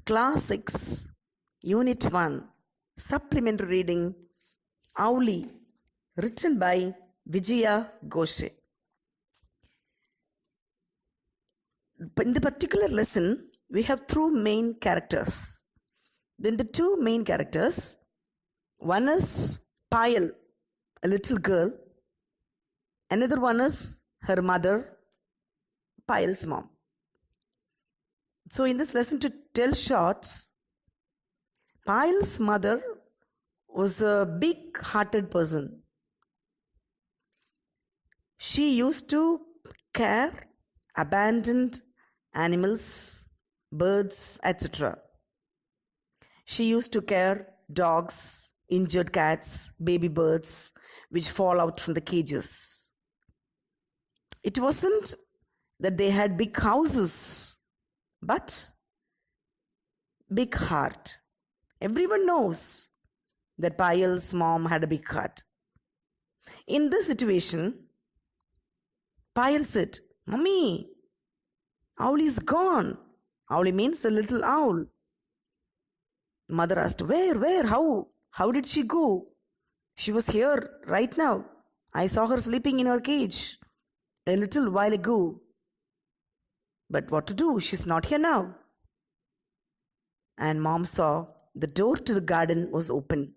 Class 6, Unit 1, Supplementary Reading, Owlie, written by Vijaya Goshe. In the particular lesson, we have two main characters. Then the two main characters, one is Payal, a little girl. Another one is her mother, Payal's mom. So in this lesson, to tell short, Payal's mother was a big-hearted person. She used to care abandoned animals, birds, etc. She used to care dogs, injured cats, baby birds, which fall out from the cages. It wasn't that they had big houses, but big heart. Everyone knows that Payal's mom had a big heart. In this situation, Payal said, "Mummy, Owlie's gone." Owlie means a little owl. Mother asked, Where, how? How did she go? She was here right now. I saw her sleeping in her cage a little while ago. But what to do? She's not here now. And mom saw the door to the garden was open.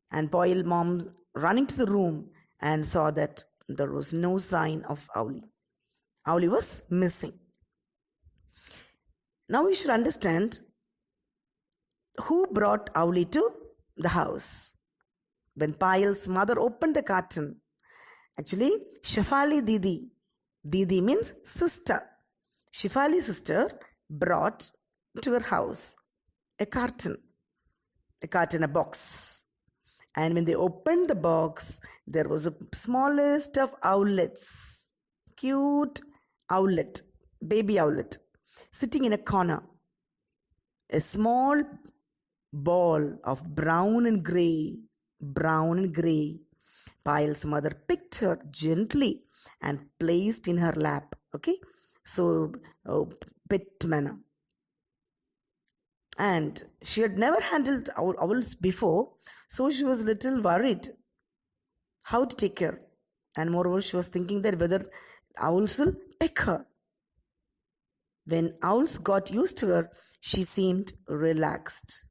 And Payal mom running to the room and saw that there was no sign of Owlie. Owlie was missing. Now we should understand who brought Owlie to the house. When Payal's mother opened the curtain, actually, Shefali Didi. Didi means sister. Shefali's sister brought to her house a carton, a box. And when they opened the box, there was a smallest of owlets, cute owlet, baby owlet, sitting in a corner. A small ball of brown and gray. Payal's mother picked her gently and placed in her lap. Okay, so pet manner. And she had never handled owls before, so she was a little worried how to take care. And moreover, she was thinking that whether owls will peck her. When owls got used to her, she seemed relaxed.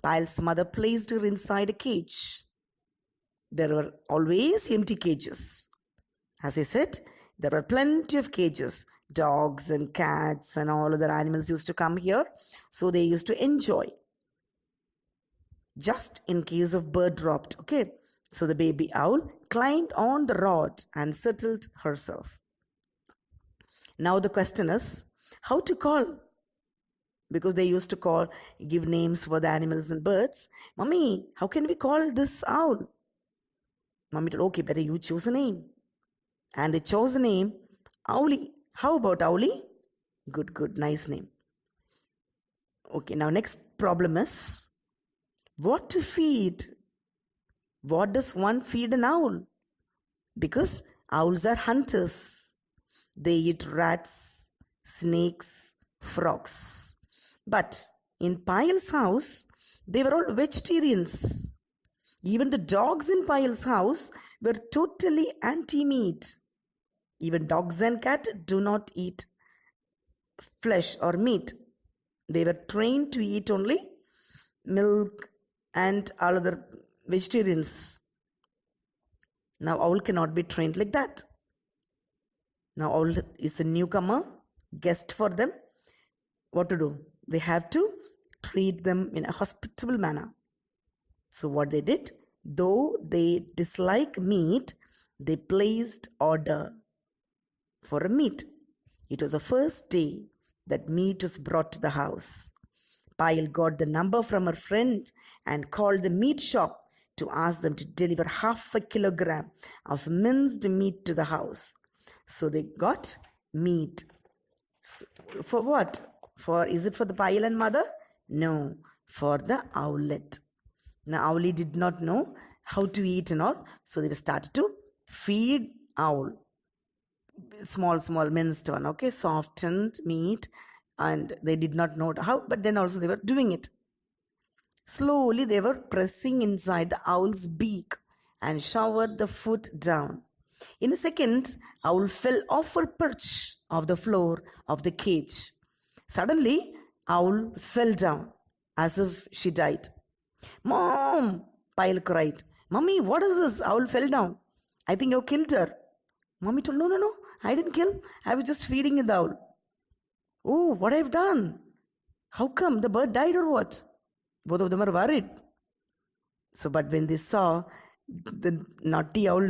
Payal's mother placed her inside a cage. There were always empty cages. As I said, there were plenty of cages. Dogs and cats and all other animals used to come here, so they used to enjoy. Just in case of bird dropped, okay? So the baby owl climbed on the rod and settled herself. Now the question is, how to call? Because they used to give names for the animals and birds. Mummy, how can we call this owl? Mummy told, okay, better you choose a name. And they chose a name, Owlie. How about Owlie? Good, nice name. Okay, now next problem is, what to feed? What does one feed an owl? Because owls are hunters. They eat rats, snakes, frogs. But in Payal's house, they were all vegetarians. Even the dogs in Payal's house were totally anti-meat. Even dogs and cats do not eat flesh or meat. They were trained to eat only milk and all other vegetarians. Now owl cannot be trained like that. Now owl is a newcomer, guest for them. What to do? They have to treat them in a hospitable manner. So what they did, though they dislike meat, they placed order for a meat. It was the first day that meat was brought to the house. Payal got the number from her friend and called the meat shop to ask them to deliver 0.5 kilogram of minced meat to the house. So they got meat. So for what? Is it for the Payal and mother? No, for the owlet. Now Owlie did not know how to eat and all, so they started to feed owl. Small minced one, okay, softened meat and they did not know how, but then also they were doing it. Slowly they were pressing inside the owl's beak and showered the food down. In a second, owl fell off her perch off the floor of the cage. Suddenly, owl fell down as if she died. Mom! Pile cried. Mummy, what is this? Owl fell down. I think you killed her. Mommy told, no, I didn't kill. I was just feeding the owl. Oh, what I've done? How come the bird died or what? Both of them are worried. So, but when they saw the naughty owl,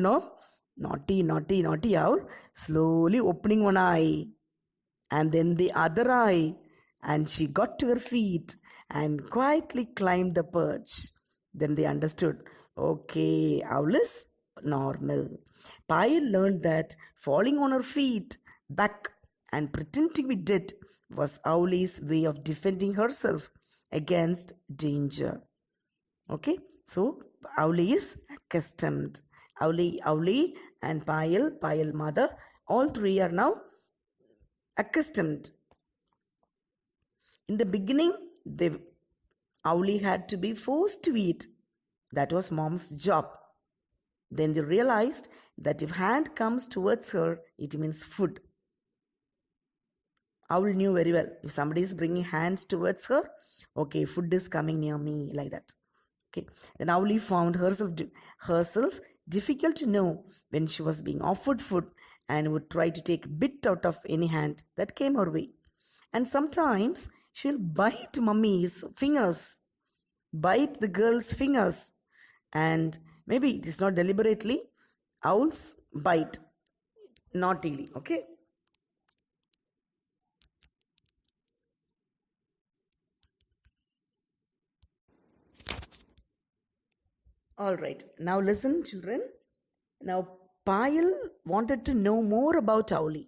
naughty owl, slowly opening one eye and then the other eye, and she got to her feet and quietly climbed the perch. Then they understood, okay, owl is normal. Payal learned that falling on her feet back and pretending to be dead was Owli's way of defending herself against danger. Okay, so Owli is accustomed. Owli and Payal mother, all three are now accustomed. In the beginning, Owli had to be forced to eat. That was mom's job. Then they realized that if hand comes towards her, it means food. Owl knew very well, if somebody is bringing hands towards her, okay, food is coming near me, like that. Okay. Then Owli found herself difficult to know when she was being offered food and would try to take a bit out of any hand that came her way. And sometimes she'll bite mummy's fingers, bite the girl's fingers, and maybe it is not deliberately, owls bite naughtily, okay? All right, now listen, children. Now, Payal wanted to know more about Owli.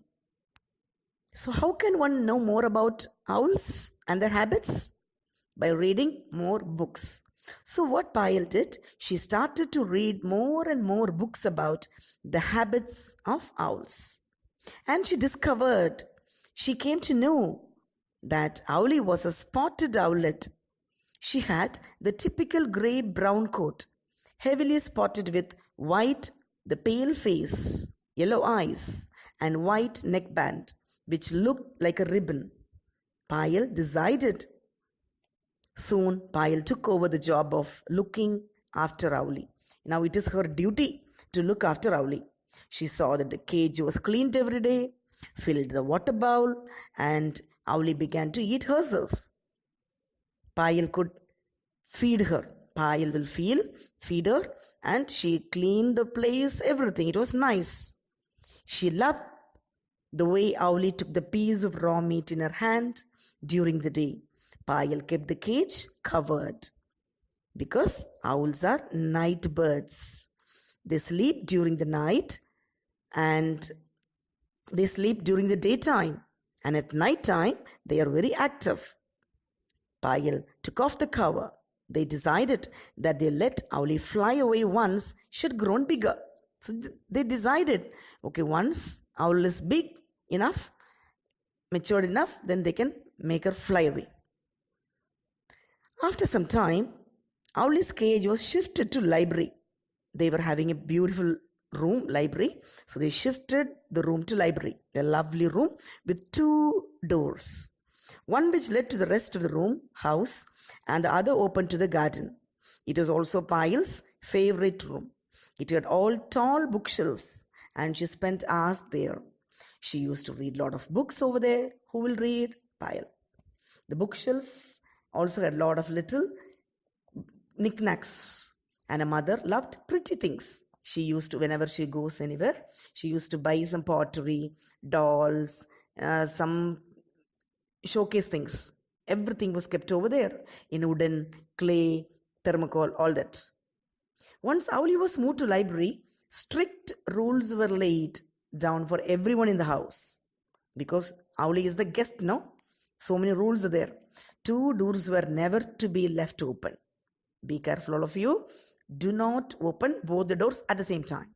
So, how can one know more about owls and their habits? By reading more books. So, what Payal did, she started to read more and more books about the habits of owls. And she came to know that Owli was a spotted owlet. She had the typical grey-brown coat, heavily spotted with white, the pale face, yellow eyes, and white neckband, which looked like a ribbon. Payal decided. Soon, Payal took over the job of looking after Owli. Now it is her duty to look after Owli. She saw that the cage was cleaned every day, filled the water bowl, and Owli began to eat herself. Payal could feed her. Payal will feed her, and she cleaned the place, everything. It was nice. She loved the way Owli took the piece of raw meat in her hand during the day. Payal kept the cage covered because owls are night birds. They sleep during the night and they sleep during the daytime, and at night time they are very active. Payal took off the cover. They decided that they let Owli fly away once she had grown bigger. So they decided, okay, once owl is big enough, matured enough, then they can make her fly away. After some time, Owli's cage was shifted to library. They were having a beautiful room, library. So they shifted the room to library, a lovely room with 2 doors. One which led to the rest of the house, and the other opened to the garden. It was also Payal's favorite room. It had all tall bookshelves, and she spent hours there. She used to read a lot of books over there. Who will read? Payal. The bookshelves also had a lot of little knickknacks, and her mother loved pretty things. She used to, whenever she goes anywhere, she used to buy some pottery, dolls, some showcase things. Everything was kept over there in wooden, clay, thermocol, all that. Once Owli was moved to library, strict rules were laid down for everyone in the house. Because Owli is the guest, no? So many rules are there. 2 doors were never to be left open. Be careful, all of you. Do not open both the doors at the same time.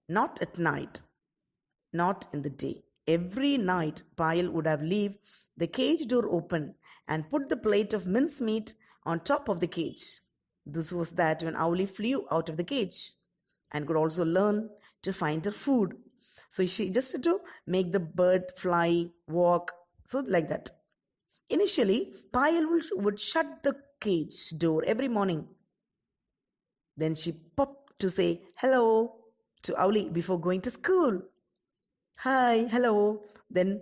Not at night. Not in the day. Every night, Payal would have leave the cage door open and put the plate of mincemeat on top of the cage. This was that when Owlie flew out of the cage and could also learn to find her food. So she just had to make the bird fly, walk, so like that. Initially, Payal would shut the cage door every morning. Then she popped to say hello to Owlie before going to school. Hi, hello, then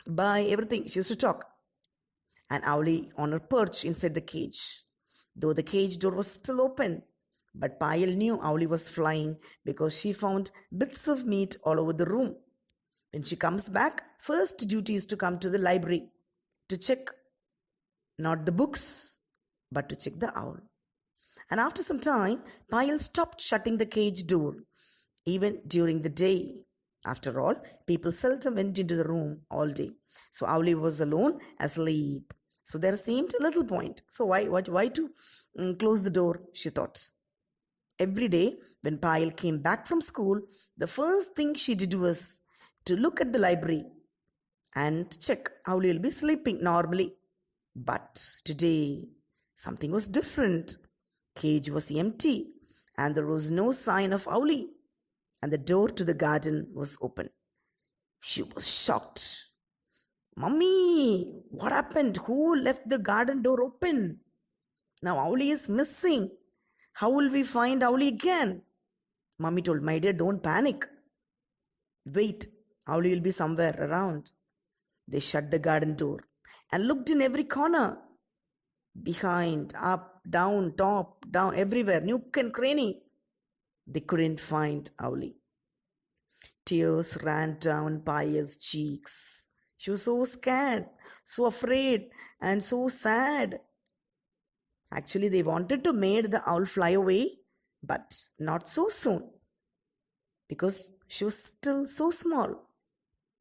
bye, everything. She used to talk. And Owlie on her perch inside the cage, though the cage door was still open. But Payal knew Owlie was flying because she found bits of meat all over the room. When she comes back, first duty is to come to the library to check not the books, but to check the owl. And after some time, Payal stopped shutting the cage door, even during the day. After all, people seldom went into the room all day. So Owlie was alone, asleep. So there seemed a little point. So why to close the door, she thought. Every day, when Payal came back from school, the first thing she did was to look at the library and check Owlie will be sleeping normally. But today, something was different. Cage was empty, and there was no sign of Owlie, and the door to the garden was open. She was shocked. Mummy, what happened? Who left the garden door open? Now Owlie is missing. How will we find Owlie again? Mummy told, my dear, don't panic. Wait, Owlie will be somewhere around. They shut the garden door and looked in every corner. Behind, up, down, top, down, everywhere, nook and cranny. They couldn't find Owlie. Tears ran down Payal's cheeks. She was so scared, so afraid, and so sad. Actually, they wanted to make the owl fly away, but not so soon, because she was still so small.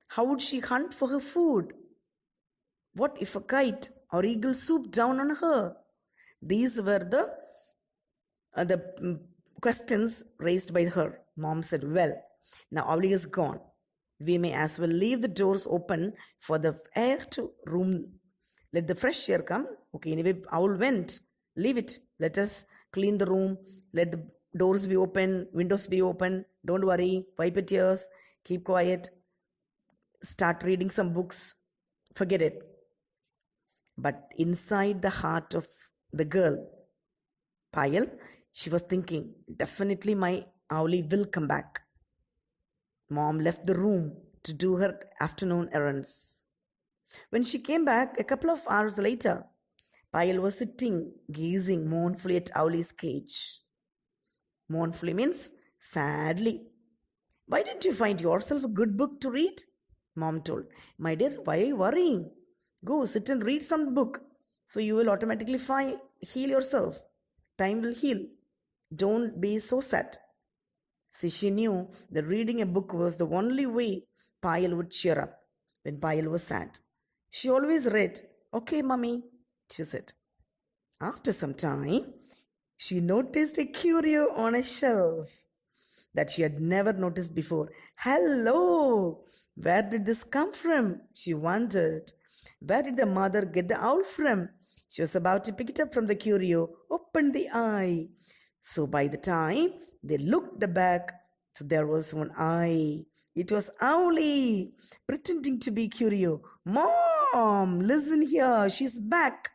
How would she hunt for her food? What if a kite or eagle swooped down on her? These were the questions raised by her. Mom said, well, now Owlie is gone. We may as well leave the doors open for the air to room. Let the fresh air come. Okay, anyway, owl went. Leave it. Let us clean the room. Let the doors be open, windows be open. Don't worry. Wipe your tears. Keep quiet. Start reading some books. Forget it. But inside the heart of the girl, Payal, she was thinking, definitely my Owlie will come back. Mom left the room to do her afternoon errands. When she came back a couple of hours later, Payal was sitting, gazing mournfully at Owlie's cage. Mournfully means sadly. Why didn't you find yourself a good book to read? Mom told. My dear, why are you worrying? Go sit and read some book. So you will automatically heal yourself. Time will heal. Don't be so sad. See, she knew that reading a book was the only way Payal would cheer up when Payal was sad. She always read. Okay, mummy, she said. After some time, she noticed a curio on a shelf that she had never noticed before. Hello! Where did this come from? She wondered. Where did the mother get the owl from? She was about to pick it up from the curio, opened the eye. So by the time they looked back, so there was one eye. It was Owlie, pretending to be curio. Mom, listen here, she's back.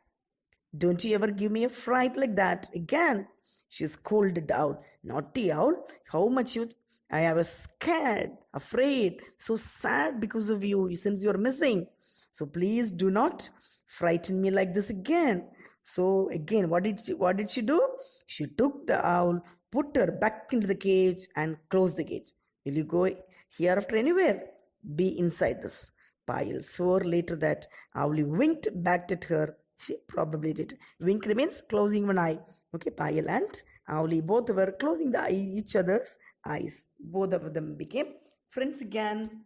Don't you ever give me a fright like that again. She scolded the owl. Naughty owl, how much I was scared, afraid, so sad because of you since you're missing. So please do not frighten me like this again. So again, what did she do? She took the owl, put her back into the cage and closed the cage. Will you go hereafter anywhere? Be inside this. Payal swore later that Owlie winked back at her. She probably did. Wink means closing one eye. Okay, Payal and Owlie both were closing each other's eyes. Both of them became friends again.